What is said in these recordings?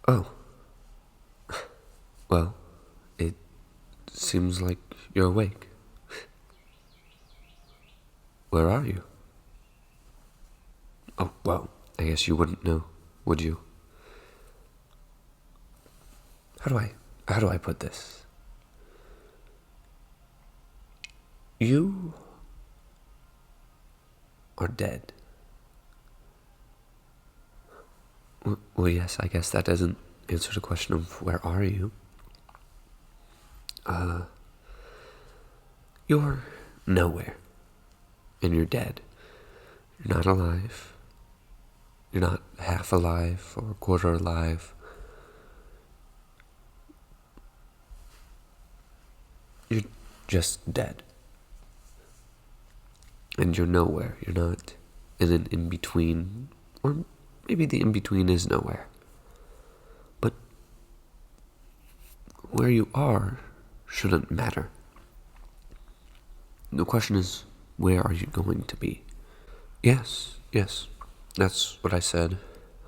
Oh, well, it seems like you're awake. Where are you? Oh, well, I guess you wouldn't know, would you? How do I put this? You are dead. Well, yes, I guess that doesn't answer the question of where are you. You're nowhere, and you're dead. You're not alive. You're not half alive or a quarter alive. You're just dead. And you're nowhere. You're not in an in-between, or maybe the in-between is nowhere. But where you are shouldn't matter. The question is, where are you going to be? Yes, that's what I said.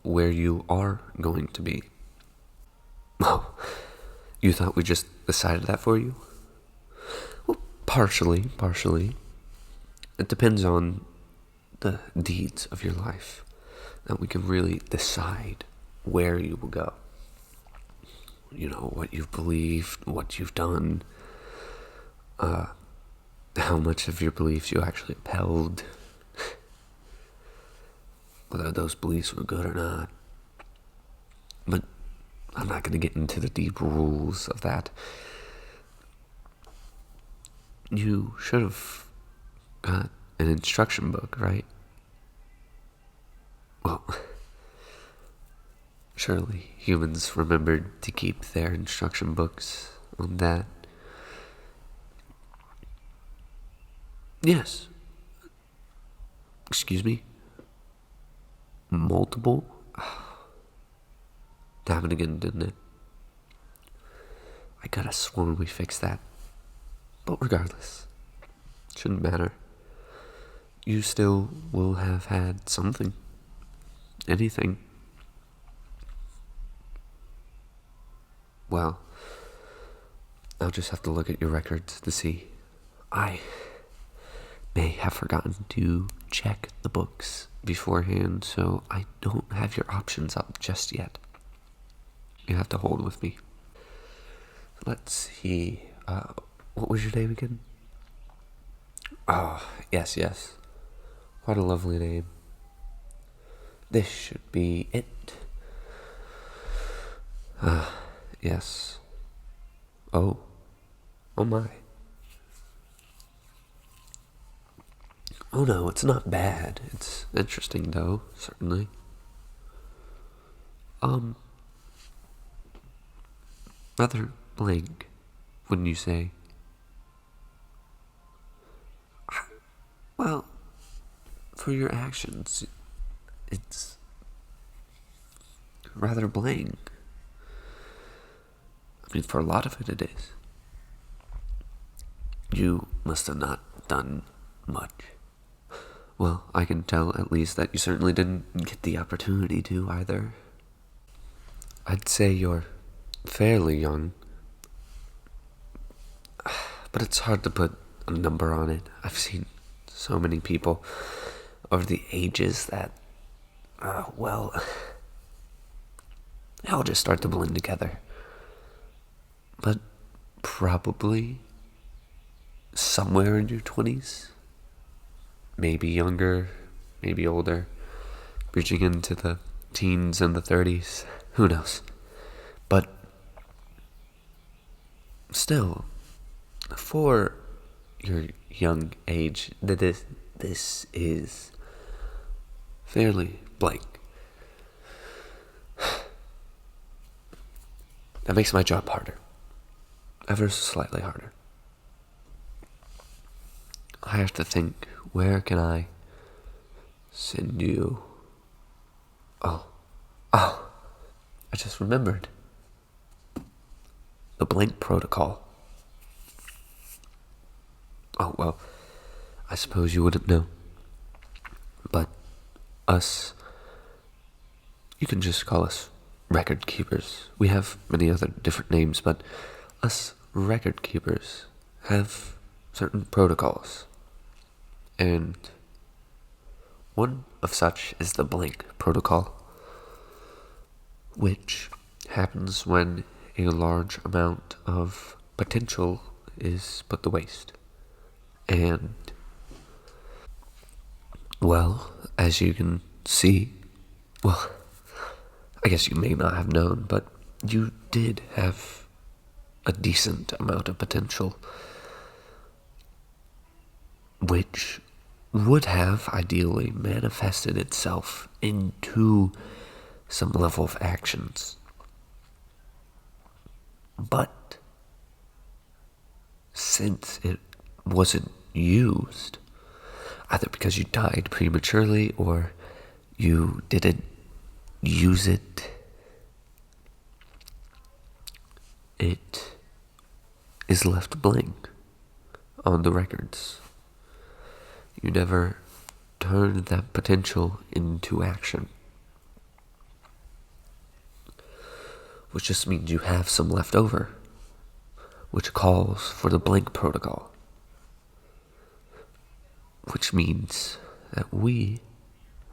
Where you are going to be. Oh, you thought we just decided that for you? Well, partially. It depends on the deeds of your life that we can really decide where you will go. You know, what you've believed, what you've done, how much of your beliefs you actually upheld, whether those beliefs were good or not. But I'm not going to get into the deep rules of that. You should have got an instruction book, right? Well, surely humans remembered to keep their instruction books on that. Yes. Excuse me? Multiple? Happened again, didn't it? I could have sworn we fixed that. But regardless, shouldn't matter. You still will have had something. Anything. Well, I'll just have to look at your records to see. I may have forgotten to check the books beforehand, so I don't have your options up just yet. You have to hold with me. Let's see. What was your name again? Oh, yes. What a lovely name. This should be it. Yes. Oh my. Oh no, it's not bad. It's interesting though, certainly. Rather blank, wouldn't you say? Well, for your actions, it's rather blank. I mean, for a lot of it, it is. You must have not done much. Well, I can tell at least that you certainly didn't get the opportunity to either. I'd say you're fairly young, but it's hard to put a number on it. I've seen so many people over the ages that, they all just start to blend together. But probably somewhere in your 20s. Maybe younger, maybe older, reaching into the teens and the 30s. Who knows? But still, for your young age, this is fairly blank. That makes my job harder. Ever so slightly harder. I have to think, where can I send you? Oh, I just remembered. The blank protocol. Oh, well, I suppose you wouldn't know. But us, you can just call us record keepers, we have many other different names, but us record keepers have certain protocols. And one of such is the blank protocol, which happens when a large amount of potential is put to waste. And, well, as you can see, well, I guess you may not have known, but you did have a decent amount of potential, which would have ideally manifested itself into some level of actions. But since it wasn't used, either because you died prematurely or you didn't use it, it is left blank on the records. You never turned that potential into action, which just means you have some left over, which calls for the blank protocol, which means that we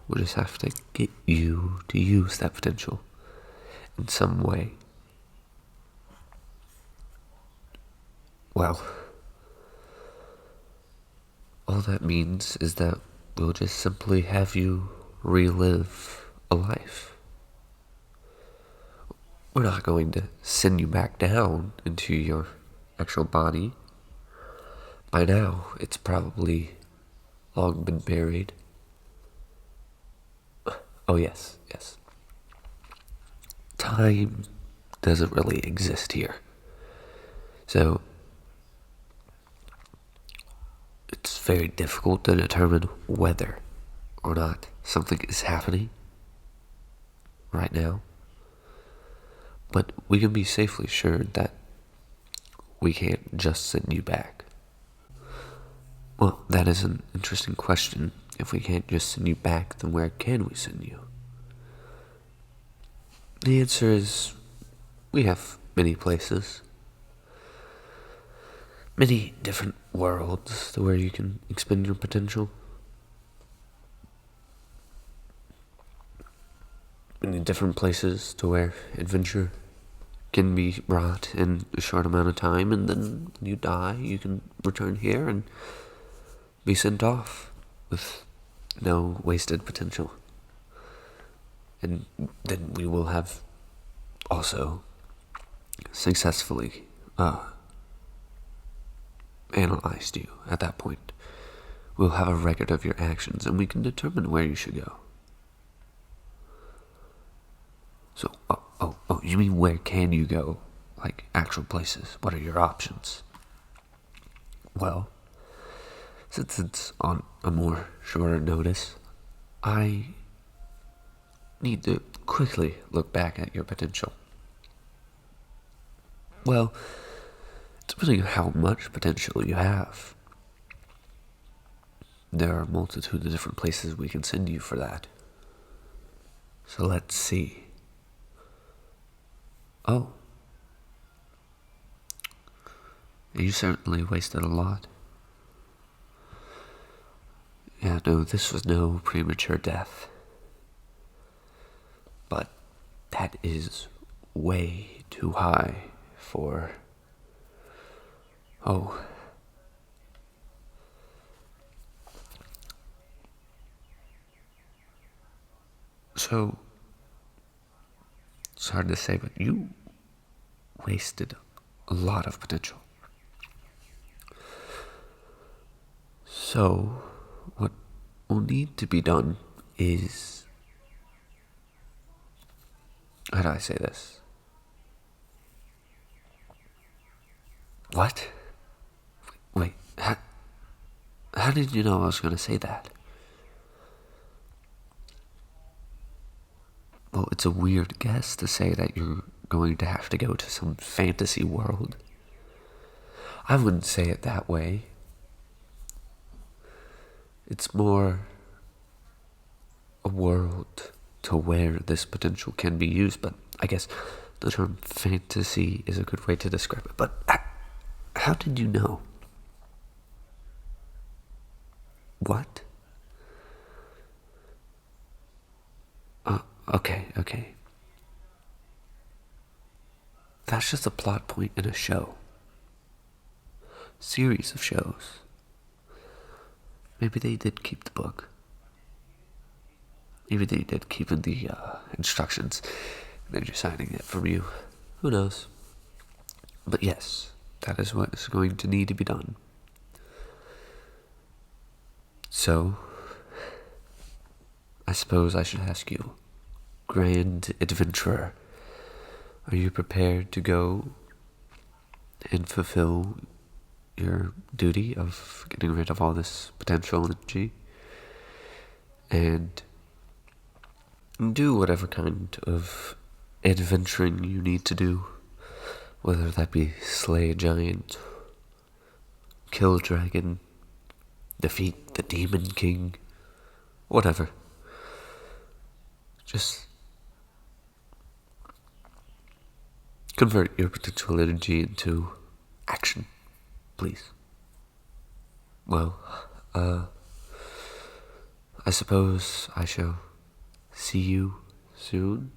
will just have to get you to use that potential in some way. Well, all that means is that we'll just simply have you relive a life. We're not going to send you back down into your actual body. By now, it's probably long been buried. Oh yes. Time doesn't really exist here. So, it's very difficult to determine whether or not something is happening right now. But we can be safely assured that we can't just send you back. Well, that is an interesting question. If we can't just send you back, then where can we send you? The answer is, we have many places. Many different worlds to where you can expend your potential. Many different places to where adventure can be brought in a short amount of time, and then when you die, you can return here and be sent off with no wasted potential. And then we will have also successfully analyzed you at that point. We'll have a record of your actions, and we can determine where you should go. So, you mean where can you go? Like actual places. What are your options? Well, since it's on a more shorter notice, I need to quickly look back at your potential. Well, depending on how much potential you have, there are a multitude of different places we can send you for that. So let's see. Oh. You certainly wasted a lot. Yeah, no, this was no premature death. But that is way too high for... Oh. So, it's hard to say, but you wasted a lot of potential. So, what will need to be done is... How do I say this? What? Wait, how did you know I was going to say that? Well, it's a weird guess to say that you're going to have to go to some fantasy world. I wouldn't say it that way. It's more a world to where this potential can be used, but I guess the term fantasy is a good way to describe it. But how did you know? What? Okay. That's just a plot point in a show. Series of shows. Maybe they did keep the book. Maybe they did keep in the instructions. And they're just signing it from you. Who knows? But yes, that is what is going to need to be done. So, I suppose I should ask you, Grand Adventurer, are you prepared to go and fulfill your duty of getting rid of all this potential energy and do whatever kind of adventuring you need to do, whether that be slay a giant, kill a dragon, defeat the Demon King, whatever. Just convert your potential energy into action, please. Well, I suppose I shall see you soon,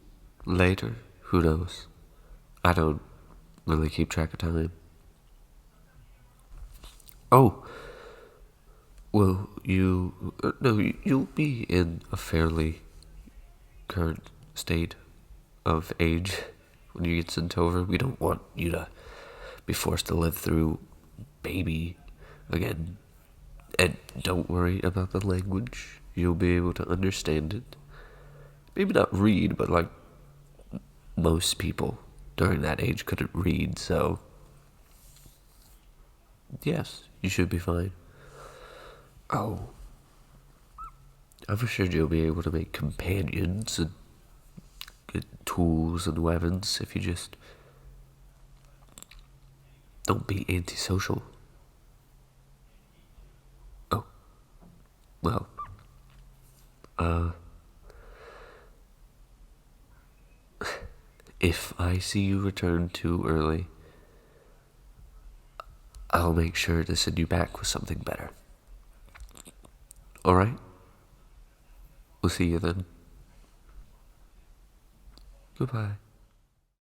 later, who knows. I don't really keep track of time. Oh, well, you'll be in a fairly current state of age when you get sent over. We don't want you to be forced to live through baby again. And don't worry about the language. You'll be able to understand it. Maybe not read, but like most people during that age couldn't read, so yes, you should be fine. Oh, I'm sure you'll be able to make companions and get tools and weapons if you just don't be antisocial. Oh, well, if I see you return too early, I'll make sure to send you back with something better. Alright? We'll see you then. Goodbye.